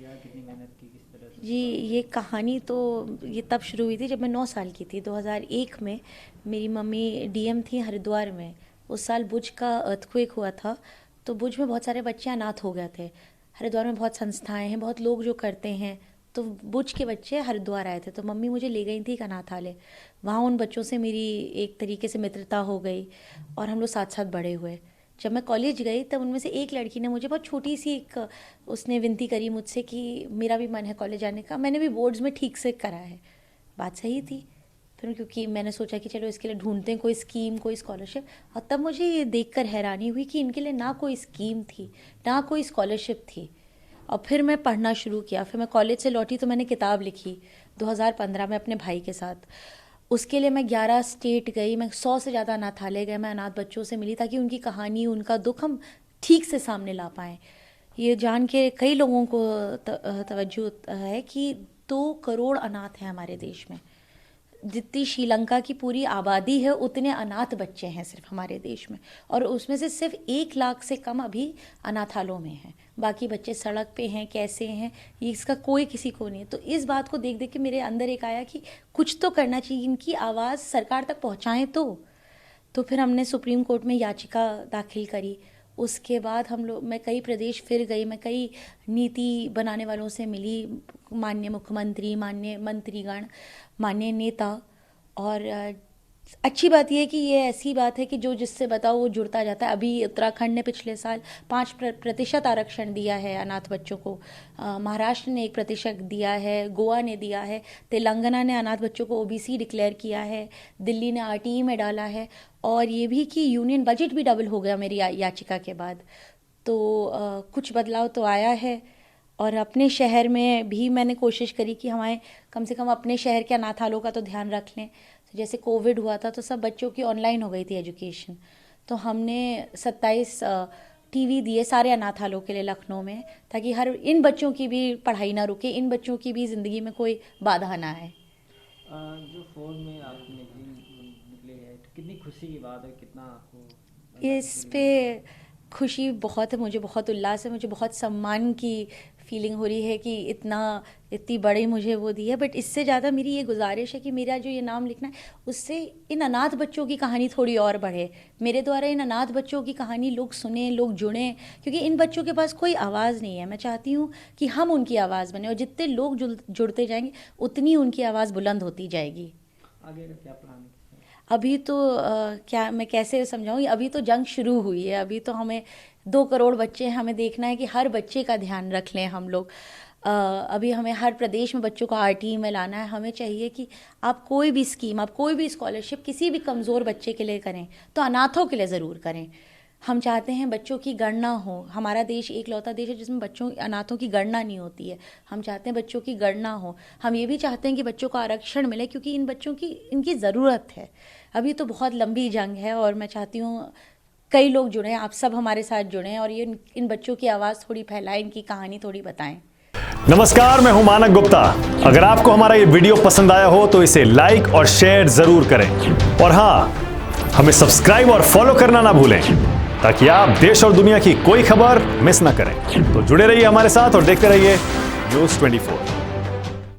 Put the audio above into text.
किया, कितनी मेहनत की, किस तरह से? जी, ये कहानी तो ये तब शुरू हुई थी जब मैं 9 साल की थी। 2001 में मेरी मम्मी डीएम थी हरिद्वार में। उस साल भुज का अर्थक्वेक हुआ था, तो भुज में बहुत सारे बच्चे अनाथ हो गए थे। हरिद्वार में बहुत संस्थाएं हैं, बहुत लोग जो करते हैं, तो भुज के बच्चे हरिद्वार आए थे, तो मम्मी मुझे ले गई थी एक अनाथालय। वहाँ उन बच्चों से मेरी एक तरीके से मित्रता हो गई और हम लोग साथ साथ बड़े हुए। जब मैं कॉलेज गई तब उनमें से एक लड़की ने मुझे बहुत छोटी सी एक उसने विनती करी मुझसे कि मेरा भी मन है कॉलेज जाने का। मैंने भी बोर्ड्स में ठीक से करा है, बात सही थी। फिर क्योंकि मैंने सोचा कि चलो इसके लिए ढूंढते हैं कोई स्कीम, कोई स्कॉलरशिप, और तब मुझे ये देखकर हैरानी हुई कि इनके लिए ना कोई स्कीम थी, ना कोई स्कॉलरशिप थी। और फिर मैं पढ़ना शुरू किया। फिर मैं कॉलेज से लौटी तो मैंने किताब लिखी 2015 में अपने भाई के साथ। उसके लिए मैं 11 स्टेट गई, मैं 100 से ज़्यादा अनाथालय गए, मैं अनाथ बच्चों से मिली ताकि उनकी कहानी, उनका दुख हम ठीक से सामने ला पाएँ। ये जान के कई लोगों को तवज्जो है कि 2 करोड़ अनाथ हैं हमारे देश में। जितनी श्रीलंका की पूरी आबादी है उतने अनाथ बच्चे हैं सिर्फ हमारे देश में, और उसमें से सिर्फ 1 लाख से कम अभी अनाथालयों में हैं। बाकी बच्चे सड़क पे हैं, कैसे हैं, ये इसका कोई किसी को नहीं है। तो इस बात को देख देख के मेरे अंदर एक आया कि कुछ तो करना चाहिए, इनकी आवाज़ सरकार तक पहुँचाएँ। तो फिर हमने सुप्रीम कोर्ट में याचिका दाखिल करी। उसके बाद मैं कई प्रदेश फिर गई, मैं कई नीति बनाने वालों से मिली, माननीय मुख्यमंत्री, माननीय मंत्रीगण, माननीय नेता। और अच्छी बात यह है कि ये ऐसी बात है कि जो जिससे बताओ वो जुड़ता जाता है। अभी उत्तराखंड ने पिछले साल 5% आरक्षण दिया है अनाथ बच्चों को, महाराष्ट्र ने 1% दिया है, गोवा ने दिया है, तेलंगाना ने अनाथ बच्चों को ओबीसी डिक्लेयर किया है, दिल्ली ने आरटीई में डाला है, और ये भी कि यूनियन बजट भी डबल हो गया मेरी याचिका के बाद। तो कुछ बदलाव तो आया है। और अपने शहर में भी मैंने कोशिश करी कि हमारे कम से कम अपने शहर के अनाथालयों का तो ध्यान रख लें। तो जैसे कोविड हुआ था तो सब बच्चों की ऑनलाइन हो गई थी एजुकेशन, तो हमने 27 टीवी दिए सारे अनाथालयों के लिए लखनऊ में, ताकि हर इन बच्चों की भी पढ़ाई ना रुके, इन बच्चों की भी ज़िंदगी में कोई बाधा ना आए। जो फ़ोन में आप निकले हैं, कितनी खुशी की बात है, कितना आपको इस पे खुशी बहुत है, मुझे बहुत उल्लास है, मुझे बहुत सम्मान की फीलिंग हो रही है कि इतनी बड़ी मुझे वो दी है। बट इससे ज़्यादा मेरी ये गुजारिश है कि मेरा जो ये नाम लिखना है उससे इन अनाथ बच्चों की कहानी थोड़ी और बढ़े। मेरे द्वारा इन अनाथ बच्चों की कहानी लोग सुने, लोग जुड़ें, क्योंकि इन बच्चों के पास कोई आवाज़ नहीं है। मैं चाहती हूँ कि हम उनकी आवाज़ बने, और जितने लोग जुड़ते जाएंगे उतनी उनकी आवाज़ बुलंद होती जाएगी। आगे का क्या प्लान है? अभी तो क्या मैं कैसे समझाऊँ, अभी तो जंग शुरू हुई है। अभी तो हमें 2 करोड़ बच्चे हैं, हमें देखना है कि हर बच्चे का ध्यान रख लें हम लोग। अभी हमें हर प्रदेश में बच्चों को आरटीई में लाना है। हमें चाहिए कि आप कोई भी स्कीम, आप कोई भी स्कॉलरशिप किसी भी कमज़ोर बच्चे के लिए करें तो अनाथों के लिए ज़रूर करें। हम चाहते हैं बच्चों की गणना हो। हमारा देश एकलौता देश है जिसमें अनाथों की गणना नहीं होती है। हम चाहते हैं बच्चों की गणना हो। हम ये भी चाहते हैं कि बच्चों को आरक्षण मिले, क्योंकि इन बच्चों की इनकी ज़रूरत है। अभी तो बहुत लंबी जंग है और मैं चाहती हूँ कई लोग जुड़ें, आप सब हमारे साथ जुड़ें और ये इन बच्चों की आवाज़ थोड़ी फैलाएं, इनकी कहानी थोड़ी बताएं। नमस्कार, मैं हूं मानक गुप्ता। अगर आपको हमारा ये वीडियो पसंद आया हो तो इसे लाइक और शेयर जरूर करें, और हाँ, हमें सब्सक्राइब और फॉलो करना ना भूलें ताकि आप देश और दुनिया की कोई खबर मिस ना करें। तो जुड़े रहिए हमारे साथ और देखते रहिए न्यूज़ 24।